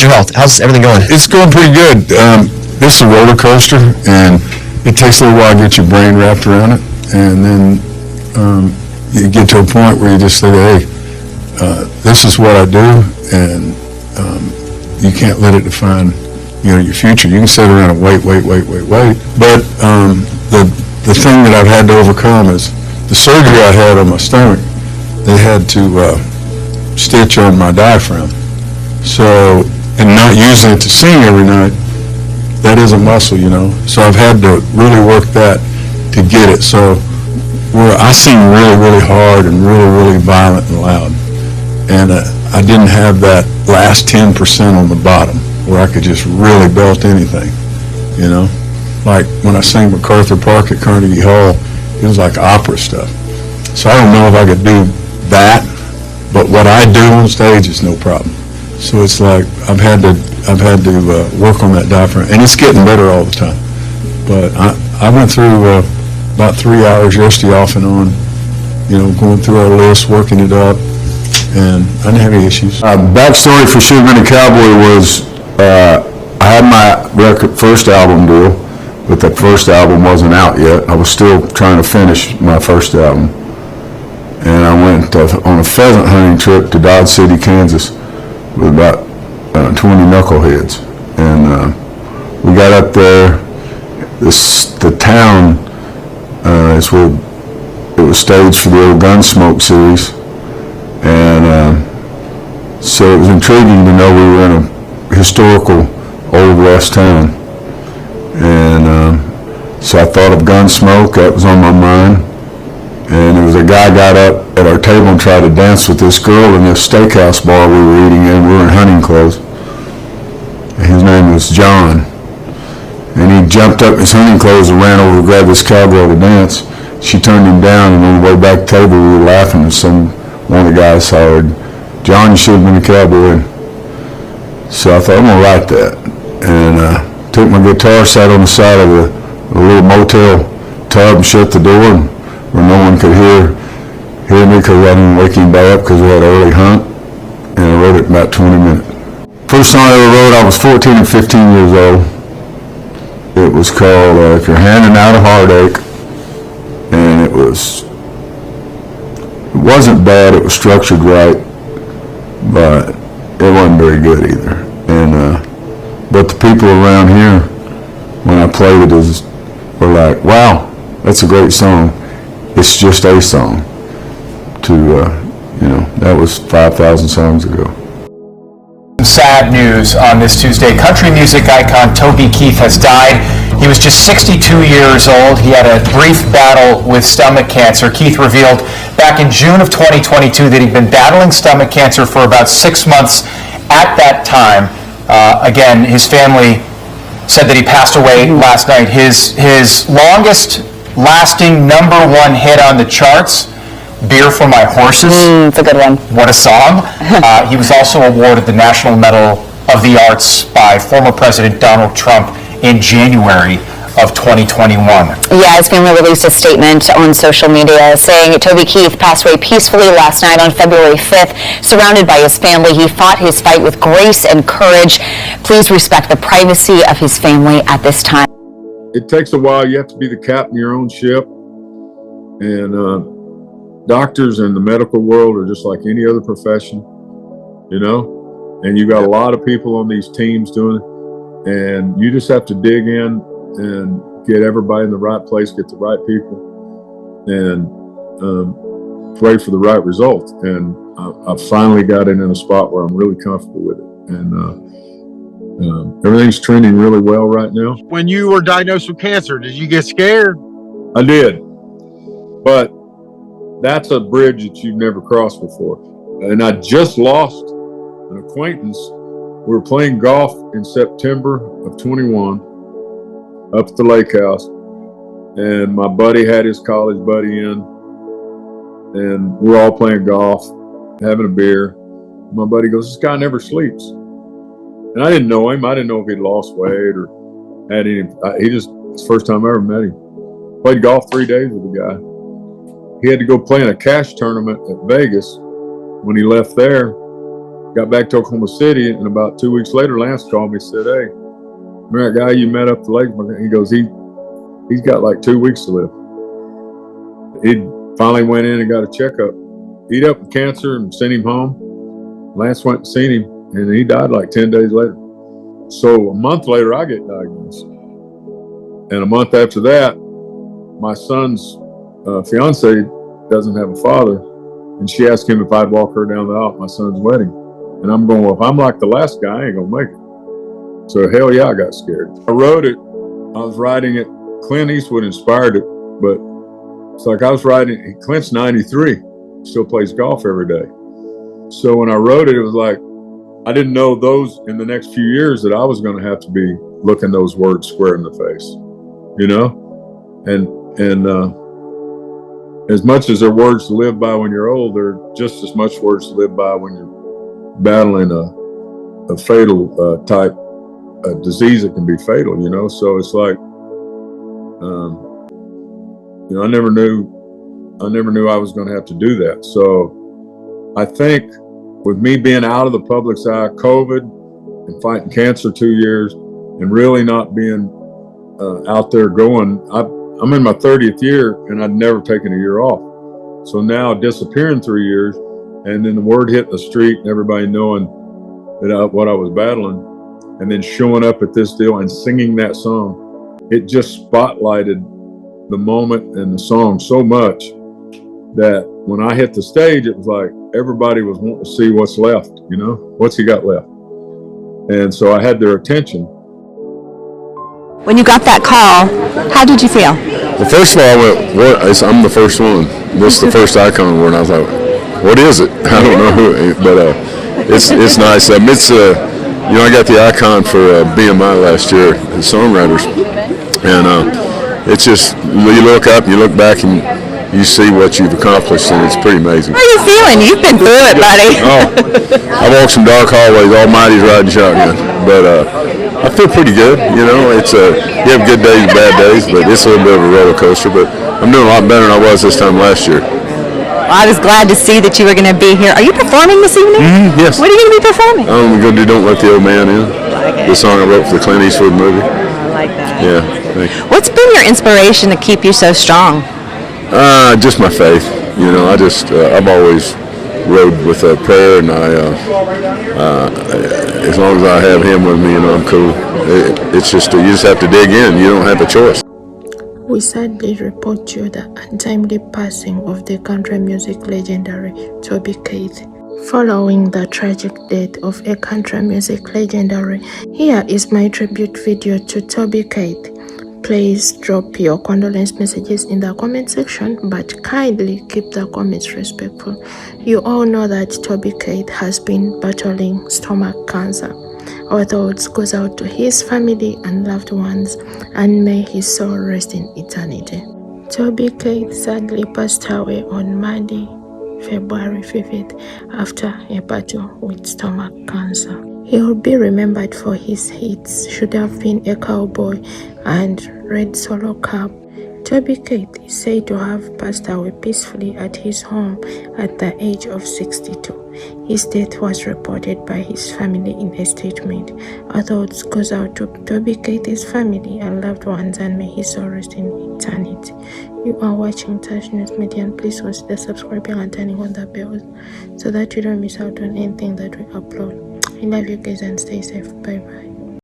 Your health, how's everything going? It's going pretty good. This is a roller coaster, and it takes a little while to get your brain wrapped around it, and then you get to a point where you just say, hey, this is what I do, and you can't let it define, your future. You can sit around and wait. But the thing that I've had to overcome is the surgery I had on my stomach. They had to stitch on my diaphragm. So, and not using it to sing every night, that is a muscle, So I've had to really work that to get it. So where I sing really, really hard and really, really violent and loud. And I didn't have that last 10% on the bottom where I could just really belt anything, Like when I sang MacArthur Park at Carnegie Hall, it was like opera stuff. So I don't know if I could do that, but what I do on stage is no problem. So it's like I've had to work on that diaphragm, and it's getting better all the time. But I went through about 3 hours yesterday off and on, going through our list, working it up, and I didn't have any issues. Backstory for Should Have Been a Cowboy was I had my first album deal, but that first album wasn't out yet. I was still trying to finish my first album. And I went on a pheasant hunting trip to Dodge City, Kansas, with about 20 knuckleheads. And we got up there. The town is where it was staged for the old Gunsmoke series. And so it was intriguing to know we were in a historical Old West town. And so I thought of Gunsmoke. That was on my mind. And there was a guy got up at our table and tried to dance with this girl in this steakhouse bar we were eating in. We were in hunting clothes. And his name was John. And he jumped up in his hunting clothes and ran over to grab this cowgirl to dance. She turned him down, and on the way back to the table we were laughing, and one of the guys hollered, "John, you should have been a cowboy." So I thought, I'm going to write that. And took my guitar, sat on the side of a little motel tub and shut the door, where no one could hear me because I didn't wake anybody up because we had an early hunt, and I wrote it in about 20 minutes. First song I ever wrote, I was 14 or 15 years old. It was called If You're Handing Out a Heartache, and it wasn't bad, it was structured right, but it wasn't very good either. And but the people around here, when I played it, were like, wow, that's a great song. It's just a song. That was 5,000 songs ago. Sad news on this Tuesday. Country music icon Toby Keith has died. He was just 62 years old. He had a brief battle with stomach cancer. Keith revealed back in June of 2022 that he'd been battling stomach cancer for about 6 months at that time. Again, his family said that he passed away last night. His longest lasting #1 hit on the charts, Beer for My Horses. It's a good one. What a song. He was also awarded the National Medal of the Arts by former President Donald Trump in January of 2021. Yeah, his family released a statement on social media saying Toby Keith passed away peacefully last night on February 5th. Surrounded by his family, he fought his fight with grace and courage. Please respect the privacy of his family at this time. It takes a while. You have to be the captain of your own ship. And doctors in the medical world are just like any other profession, and you got a lot of people on these teams doing it. And you just have to dig in and get everybody in the right place, get the right people, and pray for the right results. And I finally got it in a spot where I'm really comfortable with it. And everything's trending really well right now. When you were diagnosed with cancer, did you get scared? I did. But that's a bridge that you've never crossed before. And I just lost an acquaintance. We were playing golf in September of 21 up at the lake house. And my buddy had his college buddy in. And we're all playing golf, having a beer. My buddy goes, "This guy never sleeps." And I didn't know him. I didn't know if he'd lost weight or had any. It's the first time I ever met him. Played golf 3 days with the guy. He had to go play in a cash tournament at Vegas. When he left there, got back to Oklahoma City, and about 2 weeks later, Lance called me and said, "Hey, remember that guy you met up the lake?" He goes, he's got like 2 weeks to live. He finally went in and got a checkup. He'd up with cancer and sent him home. Lance went and seen him, and he died like 10 days later. So a month later, I get diagnosed. And a month after that, my son's fiance doesn't have a father, and she asked him if I'd walk her down the aisle at my son's wedding. And I'm going, well, if I'm like the last guy, I ain't gonna make it. So hell yeah, I got scared. I wrote it. I was writing it. Clint Eastwood inspired it, but it's like I was writing. Clint's 93, still plays golf every day. So when I wrote it, it was like I didn't know those in the next few years that I was going to have to be looking those words square in the face, you know. And as much as they're words to live by when you're old, they're just as much words to live by when you're battling a fatal type disease that can be fatal, you know. So it's like, you know, I never knew I was going to have to do that. So I think with me being out of the public's eye, COVID, and fighting cancer 2 years, and really not being out there going, I'm in my 30th year, and I'd never taken a year off. So now disappearing 3 years, and then the word hitting the street, and everybody knowing that what I was battling, and then showing up at this deal and singing that song, it just spotlighted the moment and the song so much that when I hit the stage, it was like everybody was wanting to see what's left, you know, what's he got left. And so I had their attention. When you got that call, how did you feel? Well, first of all, I went, what? I'm the first one. This is the first icon award. And I was like, what is it? I don't know who, but it's nice. You know, I got the icon for BMI last year, the songwriters. And it's just, you look up, you look back, and you see what you've accomplished, and it's pretty amazing. How are you feeling? You've been through it, buddy. Oh, I walked some dark hallways, Almighty's riding shotgun. But I feel pretty good, you know. It's you have good days and bad days, but it's a little bit of a roller coaster. But I'm doing a lot better than I was this time last year. Well, I was glad to see that you were going to be here. Are you performing this evening? Yes. What are you going to be performing? I'm going to do Don't Let the Old Man In, the song I wrote for the Clint Eastwood movie. I like that. Yeah, thank you. What's been your inspiration to keep you so strong? Just my faith. You know, I've always rode with a prayer, and as long as I have him with me, you know, I'm cool. It's just, you just have to dig in. You don't have a choice. We sadly report to you the untimely passing of the country music legendary Toby Keith. Following the tragic death of a country music legendary, here is my tribute video to Toby Keith. Please drop your condolence messages in the comment section, but kindly keep the comments respectful. You all know that Toby Keith has been battling stomach cancer. Our thoughts goes out to his family and loved ones, and may his soul rest in eternity. Toby Keith sadly passed away on Monday, February 5th, after a battle with stomach cancer. He will be remembered for his hits Should Have Been a Cowboy and Red Solo Cup. Toby Keith is said to have passed away peacefully at his home at the age of 62. His death was reported by his family in a statement. Our thoughts goes out to Toby Keith's family and loved ones, and may his soul rest in eternity. You are watching Touch News Media, and please consider subscribing and turning on the bell so that you don't miss out on anything that we upload. I love you guys and stay safe. Bye bye.